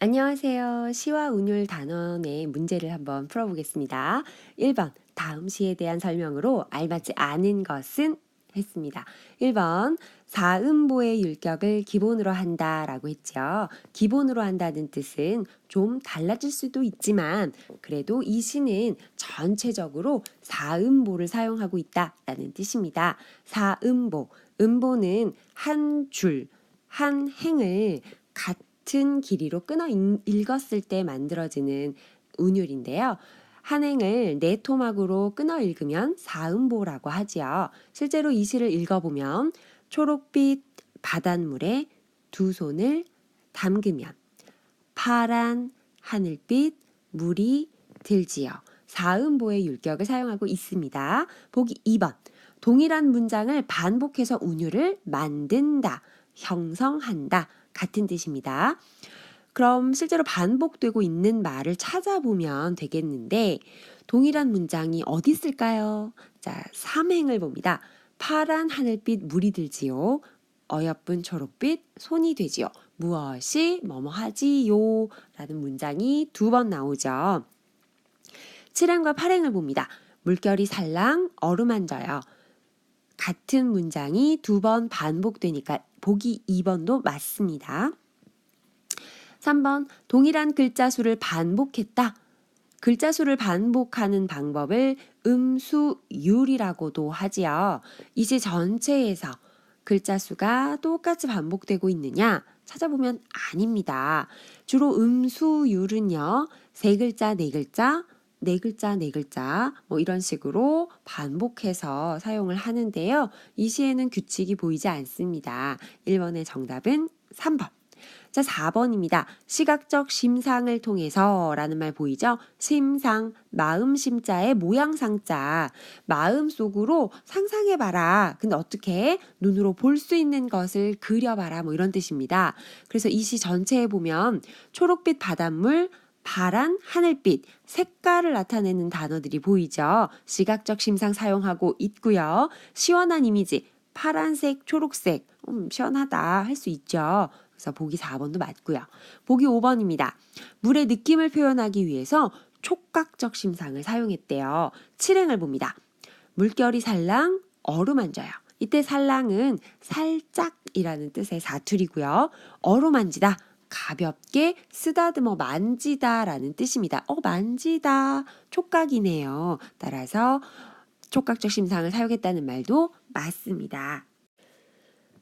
안녕하세요. 시와 운율 단원의 문제를 한번 풀어보겠습니다. 1번, 다음 시에 대한 설명으로 알맞지 않은 것은 했습니다. 1번, 사음보의 율격을 기본으로 한다라고 했죠. 기본으로 한다는 뜻은 좀 달라질 수도 있지만 그래도 이 시는 전체적으로 사음보를 사용하고 있다라는 뜻입니다. 사음보, 음보는 한 줄, 한 행을 같은 길이로 끊어 읽었을 때 만들어지는 운율인데요. 한 행을 네 토막으로 끊어 읽으면 사음보라고 하지요. 실제로 이 시를 읽어보면 초록빛 바닷물에 두 손을 담그면 파란 하늘빛 물이 들지요. 사음보의 율격을 사용하고 있습니다. 보기 2번. 동일한 문장을 반복해서 운율을 만든다, 형성한다 같은 뜻입니다. 그럼 실제로 반복되고 있는 말을 찾아보면 되겠는데 동일한 문장이 어디 있을까요? 자, 삼행을 봅니다. 파란 하늘빛 물이 들지요. 어여쁜 초록빛 손이 되지요. 무엇이 뭐뭐 하지요? 라는 문장이 두 번 나오죠. 7행과 8행을 봅니다. 물결이 살랑 어루만져요. 같은 문장이 두 번 반복되니까 보기 2번도 맞습니다. 3번, 동일한 글자 수를 반복했다. 글자 수를 반복하는 방법을 음수율이라고도 하지요. 이 시 전체에서 글자 수가 똑같이 반복되고 있느냐 찾아보면 아닙니다. 주로 음수율은요, 세 글자, 네 글자, 네 글자, 네 글자 뭐 이런 식으로 반복해서 사용을 하는데요. 이 시에는 규칙이 보이지 않습니다. 1번의 정답은 3번. 자, 4번입니다. 시각적 심상을 통해서 라는 말 보이죠? 심상, 마음 심자의 모양상자. 마음 속으로 상상해봐라. 근데 어떻게? 눈으로 볼 수 있는 것을 그려봐라. 뭐 이런 뜻입니다. 그래서 이 시 전체에 보면 초록빛 바닷물, 파란 하늘빛, 색깔을 나타내는 단어들이 보이죠? 시각적 심상 사용하고 있고요. 시원한 이미지, 파란색, 초록색, 시원하다 할 수 있죠. 그래서 보기 4번도 맞고요. 보기 5번입니다. 물의 느낌을 표현하기 위해서 촉각적 심상을 사용했대요. 7행을 봅니다. 물결이 살랑 어루만져요. 이때 살랑은 살짝이라는 뜻의 사투리고요. 어루만지다, 가볍게 쓰다듬어 만지다라는 뜻입니다. 만지다, 촉각이네요. 따라서 촉각적 심상을 사용했다는 말도 맞습니다.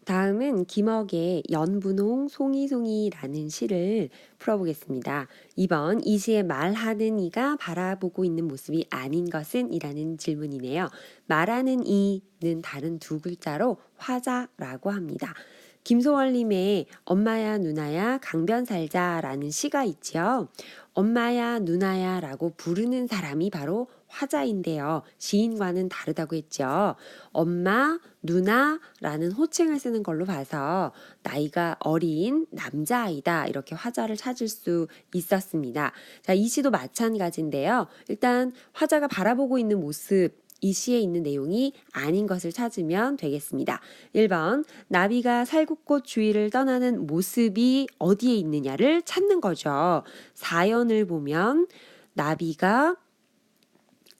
다음은 김억의 연분홍 송이송이라는 시를 풀어보겠습니다. 2번, 이 시에 말하는 이가 바라보고 있는 모습이 아닌 것은? 이라는 질문이네요. 말하는 이는 다른 두 글자로 화자라고 합니다. 김소월님의 엄마야 누나야 강변 살자라는 시가 있지요. 엄마야 누나야 라고 부르는 사람이 바로 화자인데요. 시인과는 다르다고 했죠. 엄마, 누나라는 호칭을 쓰는 걸로 봐서 나이가 어린 남자아이다 이렇게 화자를 찾을 수 있었습니다. 자, 이 시도 마찬가지인데요. 일단 화자가 바라보고 있는 모습 이 시에 있는 내용이 아닌 것을 찾으면 되겠습니다. 1번, 나비가 살구꽃 주위를 떠나는 모습이 어디에 있느냐를 찾는 거죠. 사연을 보면 나비가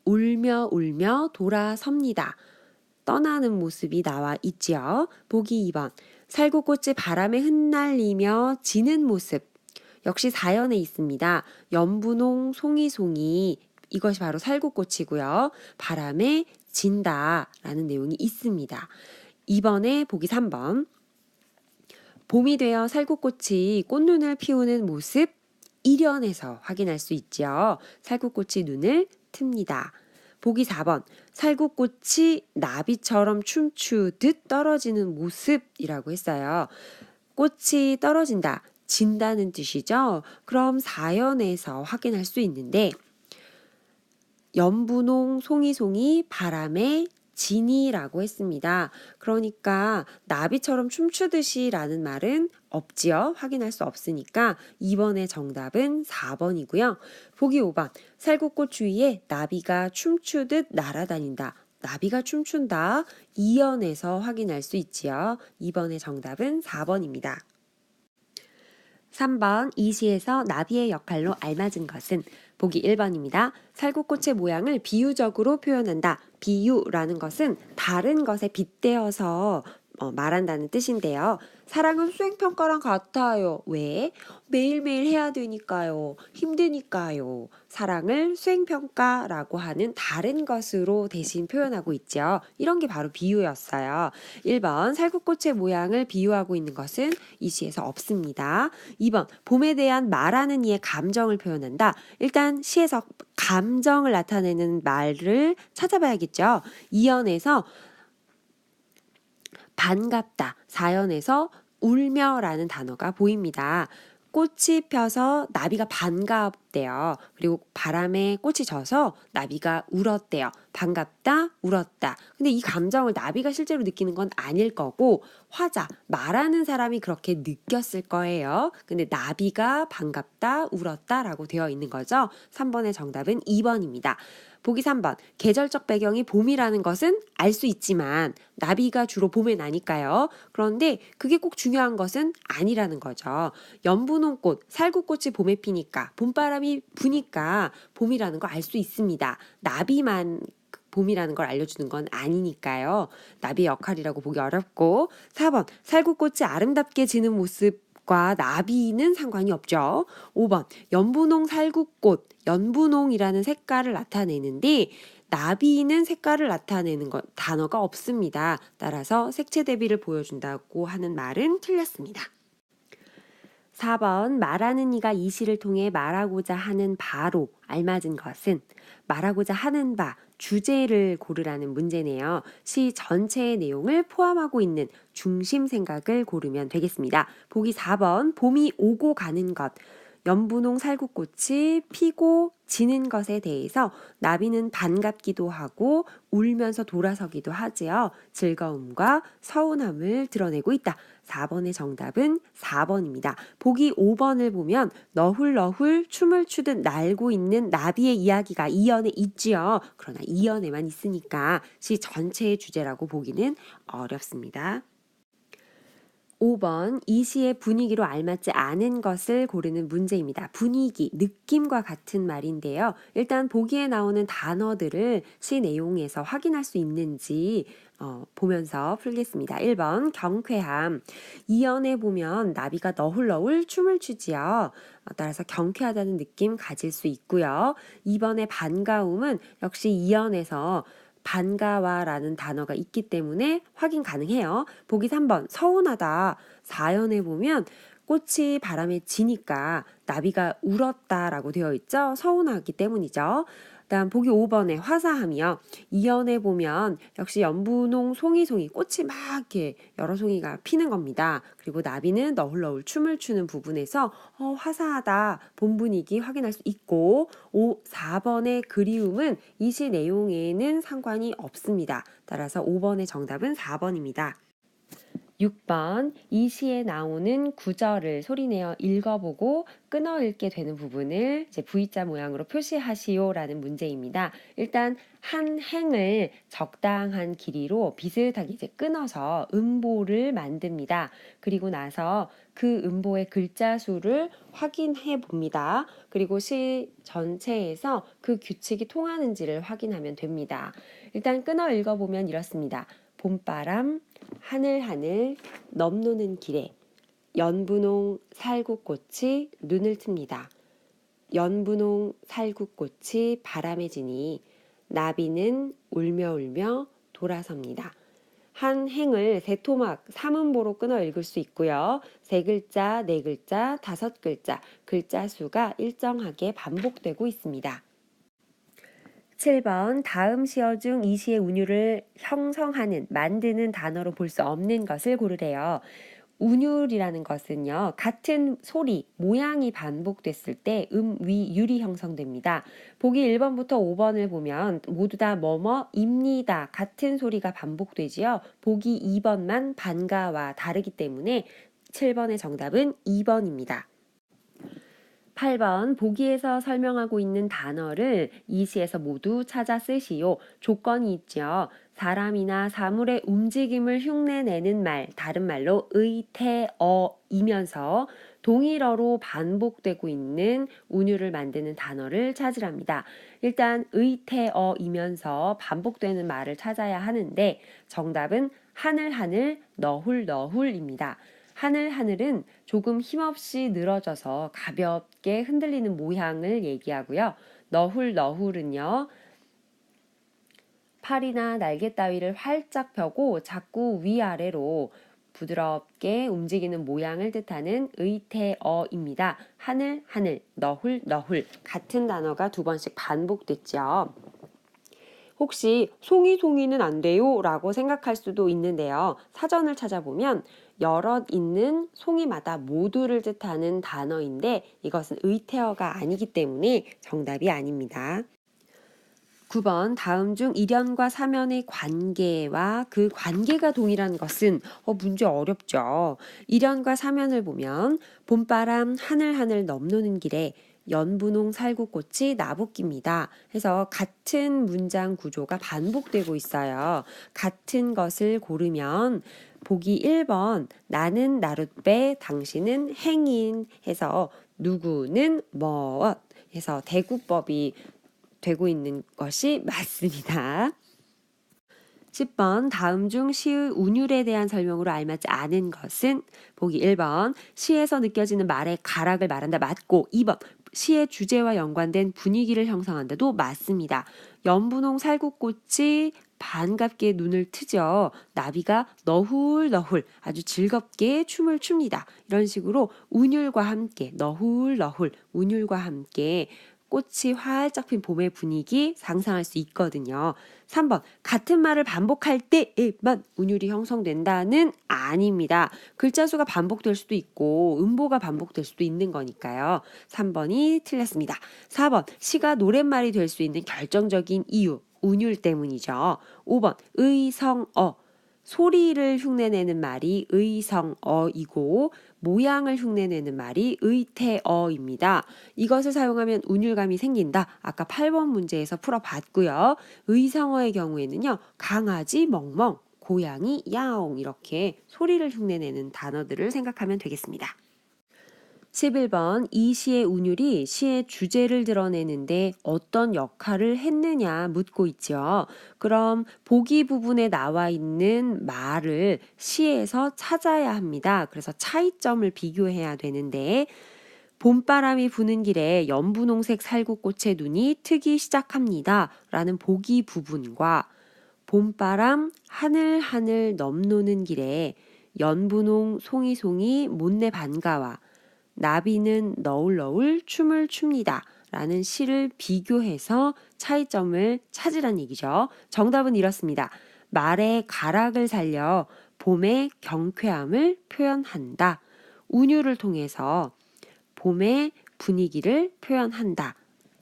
울며 울며 돌아섭니다. 떠나는 모습이 나와 있지요. 보기 2번, 살구꽃이 바람에 흩날리며 지는 모습. 역시 사연에 있습니다. 연분홍 송이송이, 이것이 바로 살구꽃이고요. 바람에 진다라는 내용이 있습니다. 2번에 보기 3번. 봄이 되어 살구꽃이 꽃눈을 피우는 모습 1연에서 확인할 수 있죠. 살구꽃이 눈을 틉니다. 보기 4번. 살구꽃이 나비처럼 춤추듯 떨어지는 모습이라고 했어요. 꽃이 떨어진다, 진다는 뜻이죠. 그럼 4연에서 확인할 수 있는데 연분홍 송이송이 바람에 지니라고 했습니다. 그러니까 나비처럼 춤추듯이 라는 말은 없지요. 확인할 수 없으니까 2번의 정답은 4번이고요. 보기 5번. 살구꽃 주위에 나비가 춤추듯 날아다닌다. 나비가 춤춘다. 2연에서 확인할 수 있지요. 2번의 정답은 4번입니다. 3번 이 시에서 나비의 역할로 알맞은 것은 보기 1번입니다. 살구꽃의 모양을 비유적으로 표현한다. 비유라는 것은 다른 것에 빗대어서 말한다는 뜻인데요. 사랑은 수행평가랑 같아요. 왜? 매일매일 해야 되니까요. 힘드니까요. 사랑을 수행평가라고 하는 다른 것으로 대신 표현하고 있죠. 이런 게 바로 비유였어요. 1번 살구꽃의 모양을 비유하고 있는 것은 이 시에서 없습니다. 2번 봄에 대한 말하는 이의 감정을 표현한다. 일단 시에서 감정을 나타내는 말을 찾아봐야겠죠. 2연에서 반갑다. 4연에서 울며라는 단어가 보입니다. 꽃이 펴서 나비가 반갑대요. 그리고 바람에 꽃이 져서 나비가 울었대요. 반갑다, 울었다. 근데 이 감정을 나비가 실제로 느끼는 건 아닐 거고 화자, 말하는 사람이 그렇게 느꼈을 거예요. 근데 나비가 반갑다, 울었다라고 되어 있는 거죠. 3번의 정답은 2번입니다. 보기 3번. 계절적 배경이 봄이라는 것은 알 수 있지만 나비가 주로 봄에 나니까요. 그런데 그게 꼭 중요한 것은 아니라는 거죠. 연분홍꽃, 살구꽃이 봄에 피니까 봄바람이 부니까 봄이라는 거 알 수 있습니다. 나비만 봄이라는 걸 알려주는 건 아니니까요. 나비의 역할이라고 보기 어렵고 4번. 살구꽃이 아름답게 지는 모습 과 나비는 상관이 없죠. 5번 연분홍 살구꽃, 연분홍이라는 색깔을 나타내는데 나비는 색깔을 나타내는 단어가 없습니다. 따라서 색채 대비를 보여준다고 하는 말은 틀렸습니다. 4번 말하는 이가 이 시를 통해 말하고자 하는 바로 알맞은 것은 말하고자 하는 바 주제를 고르라는 문제네요. 시 전체의 내용을 포함하고 있는 중심 생각을 고르면 되겠습니다. 보기 4번 봄이 오고 가는 것 연분홍 살구꽃이 피고 지는 것에 대해서 나비는 반갑기도 하고 울면서 돌아서기도 하지요. 즐거움과 서운함을 드러내고 있다. 4번의 정답은 4번입니다. 보기 5번을 보면 너훌너훌 춤을 추듯 날고 있는 나비의 이야기가 2연에 있지요. 그러나 2연에만 있으니까 시 전체의 주제라고 보기는 어렵습니다. 5번 이 시의 분위기로 알맞지 않은 것을 고르는 문제입니다. 분위기, 느낌과 같은 말인데요. 일단 보기에 나오는 단어들을 시 내용에서 확인할 수 있는지 보면서 풀겠습니다. 1번 경쾌함. 2연에 보면 나비가 너훌너훌 춤을 추지요. 따라서 경쾌하다는 느낌 가질 수 있고요. 2번의 반가움은 역시 2연에서 반가와라는 단어가 있기 때문에 확인 가능해요. 보기 3번 서운하다. 4연에 보면 꽃이 바람에 지니까 나비가 울었다라고 되어 있죠. 서운하기 때문이죠. 다음 보기 5번에 화사함이요. 2연에 보면 역시 연분홍 송이송이 꽃이 막 이렇게 여러 송이가 피는 겁니다. 그리고 나비는 너훌너훌 춤을 추는 부분에서 화사하다 봄 분위기 확인할 수 있고 4번의 그리움은 이 시 내용에는 상관이 없습니다. 따라서 5번의 정답은 4번입니다. 6번 이 시에 나오는 구절을 소리내어 읽어보고 끊어 읽게 되는 부분을 이제 V자 모양으로 표시하시오라는 문제입니다. 일단 한 행을 적당한 길이로 비슷하게 이제 끊어서 음보를 만듭니다. 그리고 나서 그 음보의 글자 수를 확인해 봅니다. 그리고 시 전체에서 그 규칙이 통하는지를 확인하면 됩니다. 일단 끊어 읽어보면 이렇습니다. 봄바람 하늘하늘 넘노는 길에 연분홍 살구꽃이 눈을 틉니다. 연분홍 살구꽃이 바람에 지니 나비는 울며 울며 돌아섭니다. 한 행을 세 토막 3음보로 끊어 읽을 수 있고요. 3글자, 4글자, 5글자, 글자 수가 일정하게 반복되고 있습니다. 7번 다음 시어 중 이 시의 운율을 형성하는, 만드는 단어로 볼 수 없는 것을 고르래요. 운율이라는 것은요. 같은 소리, 모양이 반복됐을 때 위, 율이 형성됩니다. 보기 1번부터 5번을 보면 모두 다 뭐뭐입니다. 같은 소리가 반복되지요. 보기 2번만 반가와 다르기 때문에 7번의 정답은 2번입니다. 8번 보기에서 설명하고 있는 단어를 이 시에서 모두 찾아 쓰시오. 조건이 있죠. 사람이나 사물의 움직임을 흉내내는 말, 다른 말로 의태어이면서 동일어로 반복되고 있는 운율을 만드는 단어를 찾으랍니다. 일단 의태어이면서 반복되는 말을 찾아야 하는데 정답은 하늘하늘 너훌너훌입니다. 하늘하늘은 조금 힘없이 늘어져서 가볍게 흔들리는 모양을 얘기하고요. 너훌너훌은요. 팔이나 날개 따위를 활짝 펴고 자꾸 위아래로 부드럽게 움직이는 모양을 뜻하는 의태어입니다. 하늘, 하늘, 너훌, 너훌 같은 단어가 두 번씩 반복됐죠. 혹시 송이 송이는 안 돼요? 라고 생각할 수도 있는데요. 사전을 찾아보면 여럿 있는 송이마다 모두를 뜻하는 단어인데 이것은 의태어가 아니기 때문에 정답이 아닙니다. 9번 다음 중 일연과 사면의 관계와 그 관계가 동일한 것은 문제 어렵죠. 일연과 사면을 보면 봄바람 하늘하늘 넘노는 길에 연분홍 살구꽃이 나붓깁니다. 해서 같은 문장 구조가 반복되고 있어요. 같은 것을 고르면 보기 1번 나는 나룻배 당신은 행인 해서 누구는 뭐엇 해서 대구법이 되고 있는 것이 맞습니다. 10번 다음 중 시의 운율에 대한 설명으로 알맞지 않은 것은 보기 1번 시에서 느껴지는 말의 가락을 말한다 맞고 2번 시의 주제와 연관된 분위기를 형성한다도 맞습니다. 연분홍 살구꽃이 반갑게 눈을 트죠. 나비가 너훌너훌 아주 즐겁게 춤을 춥니다. 이런 식으로 운율과 함께 너훌너훌 운율과 함께 꽃이 활짝 핀 봄의 분위기 상상할 수 있거든요. 3번 같은 말을 반복할 때에만 운율이 형성된다는 아닙니다. 글자 수가 반복될 수도 있고 음보가 반복될 수도 있는 거니까요. 3번이 틀렸습니다. 4번 시가 노랫말이 될 수 있는 결정적인 이유 운율 때문이죠. 5번 의성어 소리를 흉내내는 말이 의성어이고 모양을 흉내내는 말이 의태어입니다. 이것을 사용하면 운율감이 생긴다. 아까 8번 문제에서 풀어봤고요. 의성어의 경우에는요. 강아지 멍멍, 고양이 야옹 이렇게 소리를 흉내내는 단어들을 생각하면 되겠습니다. 11번 이 시의 운율이 시의 주제를 드러내는데 어떤 역할을 했느냐 묻고 있죠. 그럼 보기 부분에 나와 있는 말을 시에서 찾아야 합니다. 그래서 차이점을 비교해야 되는데 봄바람이 부는 길에 연분홍색 살구꽃의 눈이 트기 시작합니다. 라는 보기 부분과 봄바람 하늘하늘 넘노는 길에 연분홍 송이송이 못내 반가와 나비는 너울너울 춤을 춥니다. 라는 시를 비교해서 차이점을 찾으란 얘기죠. 정답은 이렇습니다. 말의 가락을 살려 봄의 경쾌함을 표현한다. 운율을 통해서 봄의 분위기를 표현한다.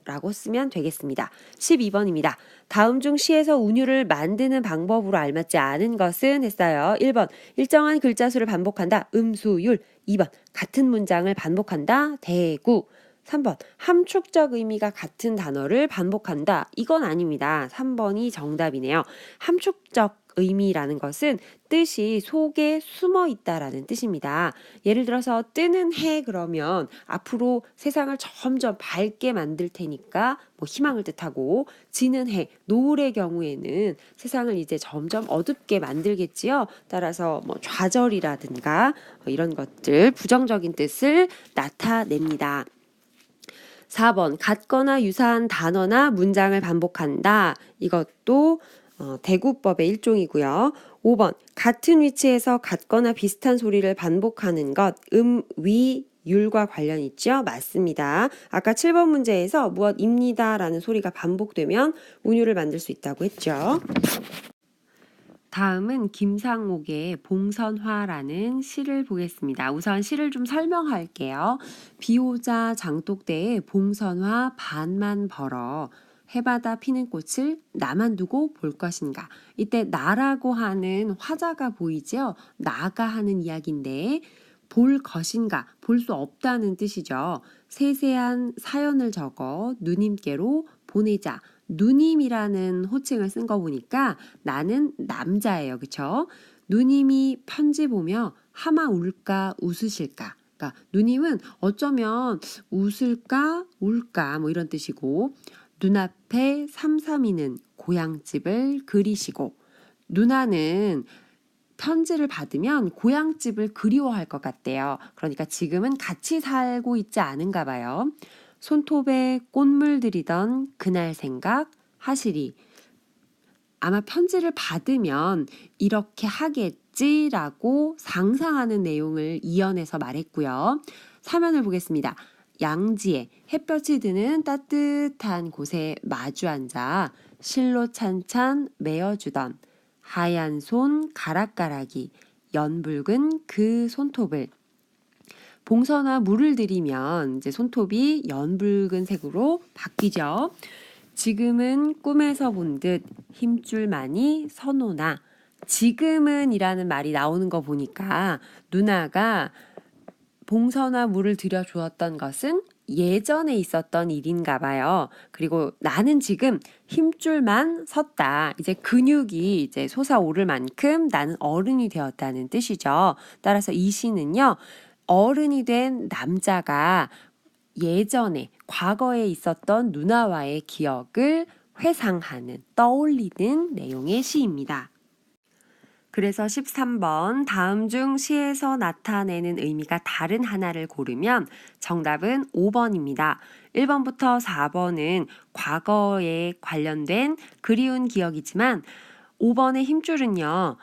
라고 쓰면 되겠습니다. 12번입니다. 다음 중 시에서 운율을 만드는 방법으로 알맞지 않은 것은 했어요. 1번 일정한 글자 수를 반복한다. 음수율. 2번 같은 문장을 반복한다. 대구. 3번 함축적 의미가 같은 단어를 반복한다. 이건 아닙니다. 3번이 정답이네요. 함축적 의미라는 것은 뜻이 속에 숨어 있다라는 뜻입니다. 예를 들어서 뜨는 해 그러면 앞으로 세상을 점점 밝게 만들 테니까 희망을 뜻하고 지는 해 노을의 경우에는 세상을 이제 점점 어둡게 만들겠지요. 따라서 좌절이라든가 이런 것들 부정적인 뜻을 나타냅니다. 4번 같거나 유사한 단어나 문장을 반복한다. 이것도 대구법의 일종이고요. 5번 같은 위치에서 같거나 비슷한 소리를 반복하는 것 위, 율과 관련 있죠? 맞습니다. 아까 7번 문제에서 무엇입니다 라는 소리가 반복되면 운율을 만들 수 있다고 했죠. 다음은 김상옥의 봉선화라는 시를 보겠습니다. 우선 시를 좀 설명할게요. 비오자 장독대에 봉선화 반만 벌어 해바다 피는 꽃을 나만 두고 볼 것인가. 이때 나라고 하는 화자가 보이죠? 나가 하는 이야기인데 볼 것인가, 볼 수 없다는 뜻이죠. 세세한 사연을 적어 누님께로 보내자. 누님이라는 호칭을 쓴 거 보니까 나는 남자예요. 그쵸? 누님이 편지 보며 하마 울까 웃으실까. 그러니까 누님은 어쩌면 웃을까 울까 뭐 이런 뜻이고 눈앞에 삼삼이는 고향집을 그리시고 누나는 편지를 받으면 고향집을 그리워할 것 같대요. 그러니까 지금은 같이 살고 있지 않은가 봐요. 손톱에 꽃물 들이던 그날 생각 하시리. 아마 편지를 받으면 이렇게 하겠지라고 상상하는 내용을 이연해서 말했고요. 사면을 보겠습니다. 양지에 햇볕이 드는 따뜻한 곳에 마주 앉아 실로 찬찬 메어주던 하얀 손 가락가락이 연붉은 그 손톱을 봉선화 물을 들이면 이제 손톱이 연붉은 색으로 바뀌죠. 지금은 꿈에서 본 듯 힘줄만이 서노나 지금은 이라는 말이 나오는 거 보니까 누나가 봉선화 물을 들여주었던 것은 예전에 있었던 일인가 봐요. 그리고 나는 지금 힘줄만 섰다. 이제 근육이 이제 솟아오를 만큼 나는 어른이 되었다는 뜻이죠. 따라서 이 시는요. 어른이 된 남자가 예전에 과거에 있었던 누나와의 기억을 회상하는 떠올리는 내용의 시입니다. 그래서 13번 다음 중 시에서 나타내는 의미가 다른 하나를 고르면 정답은 5번입니다. 1번부터 4번은 과거에 관련된 그리운 기억이지만 5번의 힘줄은요.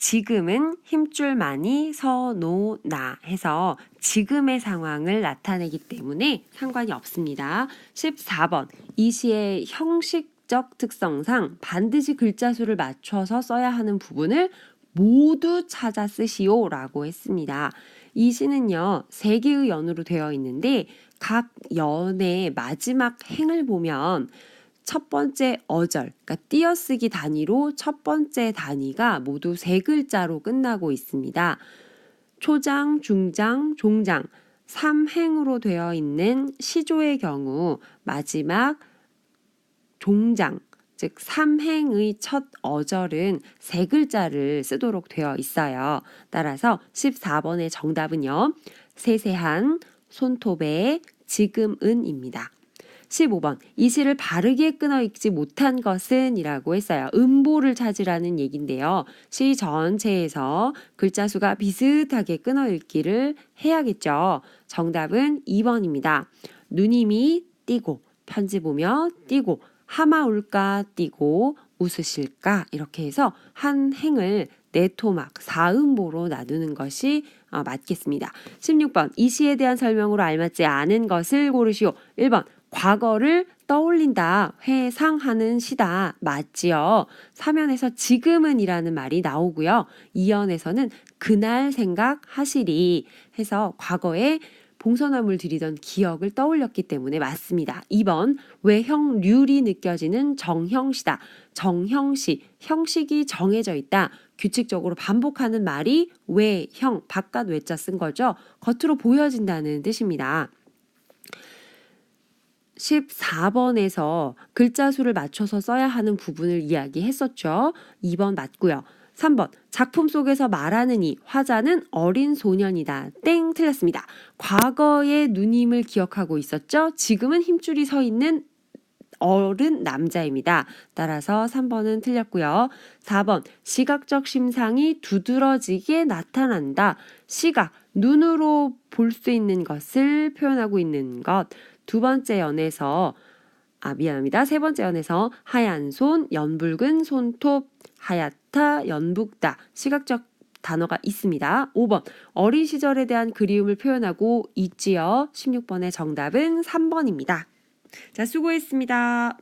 지금은 힘줄만이 서노나 해서 지금의 상황을 나타내기 때문에 상관이 없습니다. 14번 이 시의 형식적 특성상 반드시 글자 수를 맞춰서 써야 하는 부분을 모두 찾아 쓰시오라고 했습니다. 이 시는요. 3개의 연으로 되어 있는데 각 연의 마지막 행을 보면 첫 번째 어절, 그러니까 띄어쓰기 단위로 첫 번째 단위가 모두 3글자로 끝나고 있습니다. 초장, 중장, 종장 3행으로 되어 있는 시조의 경우 마지막 종장, 즉 3행의 첫 어절은 3글자를 쓰도록 되어 있어요. 따라서 14번의 정답은요. 세세한 손톱의 지금은입니다. 15번 이 시를 바르게 끊어 읽지 못한 것은 이라고 했어요. 음보를 찾으라는 얘긴데요. 시 전체에서 글자 수가 비슷하게 끊어 읽기를 해야겠죠. 정답은 2번입니다. 누님이 띄고 편지 보며 띄고 하마 울까 띄고 웃으실까 이렇게 해서 한 행을 4토막 4음보로 나누는 것이 맞겠습니다. 16번 이 시에 대한 설명으로 알맞지 않은 것을 고르시오. 1번 과거를 떠올린다, 회상하는 시다. 맞지요. 사면에서 지금은 이라는 말이 나오고요. 이연에서는 그날 생각하시리 해서 과거에 봉선화물 들이던 기억을 떠올렸기 때문에 맞습니다. 2번 외형률이 느껴지는 정형시다. 정형시, 형식이 정해져 있다. 규칙적으로 반복하는 말이 외형, 바깥 외자 쓴 거죠. 겉으로 보여진다는 뜻입니다. 14번에서 글자 수를 맞춰서 써야 하는 부분을 이야기했었죠. 2번 맞고요. 3번 작품 속에서 말하는 이 화자는 어린 소년이다. 땡 틀렸습니다. 과거의 누님을 기억하고 있었죠. 지금은 힘줄이 서 있는 어른 남자입니다. 따라서 3번은 틀렸고요. 4번 시각적 심상이 두드러지게 나타난다. 시각, 눈으로 볼 수 있는 것을 표현하고 있는 것. 세 번째 연에서 하얀 손, 연붉은 손톱, 하얗다, 연북다 시각적 단어가 있습니다. 5번 어린 시절에 대한 그리움을 표현하고 있지요. 16번의 정답은 3번입니다. 자, 수고했습니다.